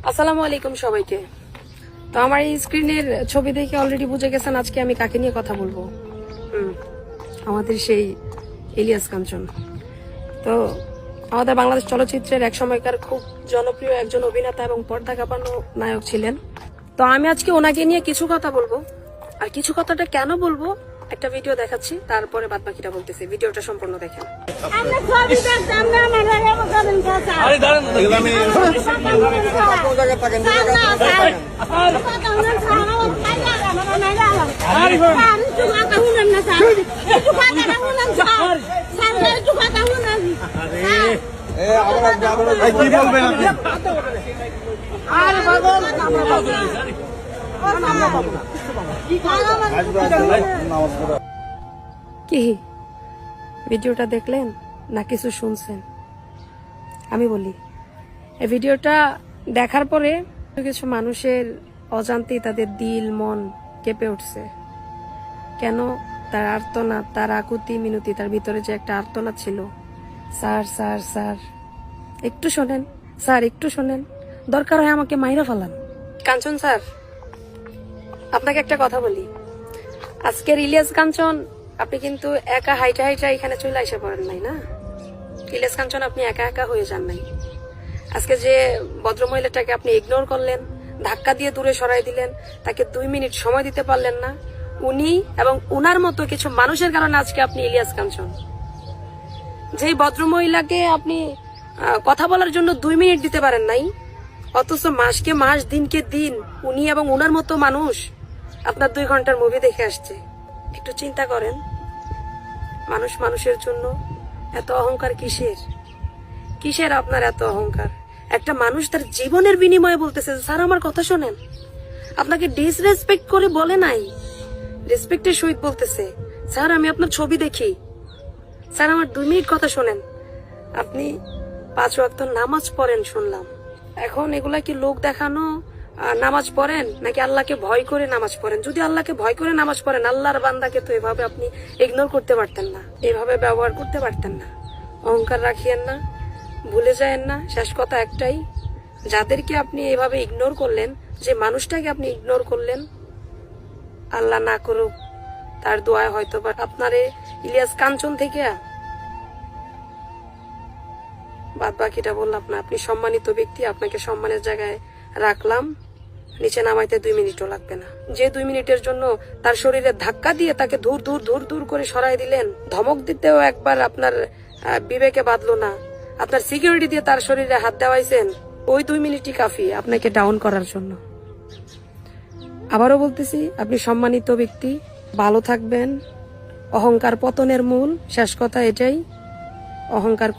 আসসালামু আলাইকুম সবাইকে। তো আমার এই স্ক্রিনের ছবি দেখে অলরেডি বুঝে গেছেন আজকে আমি কাকে নিয়ে কথা বলবো। আমাদের সেই ইলিয়াস কাঞ্চন। তো আমাদের বাংলাদেশ চলচ্চিত্রের এক সময়কার খুব জনপ্রিয় একজন অভিনেতা এবং পর্দা কাঁপানো নায়ক ছিলেন। তো আমি আজকে ওনাকে নিয়ে কিছু কথা বলবো, আর কিছু কথাটা কেন বলবো একটা ভিডিও দেখাচ্ছি, তারপরে বাদ বাকিটা বলতেছি। ভিডিওটা সম্পূর্ণ দেখেন। কি ভিডিওটা দেখলেন না কিছু শুনছেন? আমি বলি, এই ভিডিওটা দেখার পরে কিছু মানুষের অজান্তেই তাদের দিল মন কেঁপে উঠছে। কেন? তার আর্তনাদ, তার আকুতি মিনতি, তার ভিতরে যে একটা আর্তনাদ ছিল, স্যার স্যার স্যার একটু শোনেন, স্যার একটু শোনেন, দরকার হয় আমাকে মাইরা ফেলান। কাঞ্চন স্যার, আপনাকে একটা কথা বলি, আজকের ইলিয়াস কাঞ্চন আপনি কিন্তু একা হাইটা হাইটা এখানে চলে এসে পড়েন নাই না। ইলিয়াস কাঞ্চন আপনি একা একা হয়ে যান নাই। আজকে যে ভদ্রমহিলাটাকে আপনি ইগনোর করলেন, ধাক্কা দিয়ে দূরে সরাই দিলেন, তাকে 2 মিনিট সময় দিতে পারলেন না, উনি এবং উনার মতো কিছু মানুষের কারণে আজকে আপনি ইলিয়াস কাঞ্চন। যেই ভদ্রমহিলাকে আপনি কথা বলার জন্য 2 মিনিট দিতে পারেন নাই, অথচ মাসকে মাস দিনকে দিন উনি এবং উনার মতো মানুষ আপনার 2 ঘন্টার মুভি দেখে আসছে। একটু চিন্তা করেন, মানুষ মানুষের জন্য এত অহংকার কিসের? কিসের আপনার এত অহংকার? একটা মানুষ তার জীবনের বিনিময়ে বলতেছে স্যার আমার কথা শোনেন, আপনাকে ডিসরেসপেক্ট করে বলে নাই, রেসপেক্টের সহিত বলতেছে স্যার আমি আপনার ছবি দেখি, স্যার আমার 2 মিনিট কথা শোনেন। আপনি 5 ওয়াক্ত নামাজ পড়েন শুনলাম, এখন এগুলা কি লোক দেখানো নামাজ পড়েন নাকি আল্লাহকে ভয় করে নামাজ পড়েন? যদি আল্লাহকে ভয় করে নামাজ পড়েন, আল্লাহর বান্দাকে তো এভাবে আপনি ইগনোর করতে পারতেন না, এভাবে ব্যবহার করতে পারতেন না। অহংকার রাখিয়েন না, ভুলে যায়েন না। শেষ কথা একটাই, যাদেরকে আপনি এভাবে ইগনোর করলেন, যে মানুষটাকে আপনি ইগনোর করলেন, আল্লাহ না করুক তার দোয়ায় হয়তো বা আপনারে ইলিয়াস কাঞ্চন থেকে বাদ বাকিটা বললাম না। আপনি সম্মানিত ব্যক্তি, আপনাকে সম্মানের জায়গায় রাখলাম, নিচে নামাইতে 2 মিনিটও লাগবে না। যে 2 মিনিটের জন্য তার শরীরে ধাক্কা দিয়ে তাকে ধূর ধূর ধূর ধূর করে সরাই দিলেন, ধমক দিতেও একবার আপনার বিবেকে বাঁধলো না, আপনার সিকিউরিটি দিয়ে তার শরীরে হাত দেওয়াইছেন, ওই 2 মিনিটই কাফি আপনাকে ডাউন করার জন্য। আবারও বলতেছি, আপনি সম্মানিত ব্যক্তি, ভালো থাকবেন। অহংকার পতনের মূল, শেষ কথা এটাই। অহংকার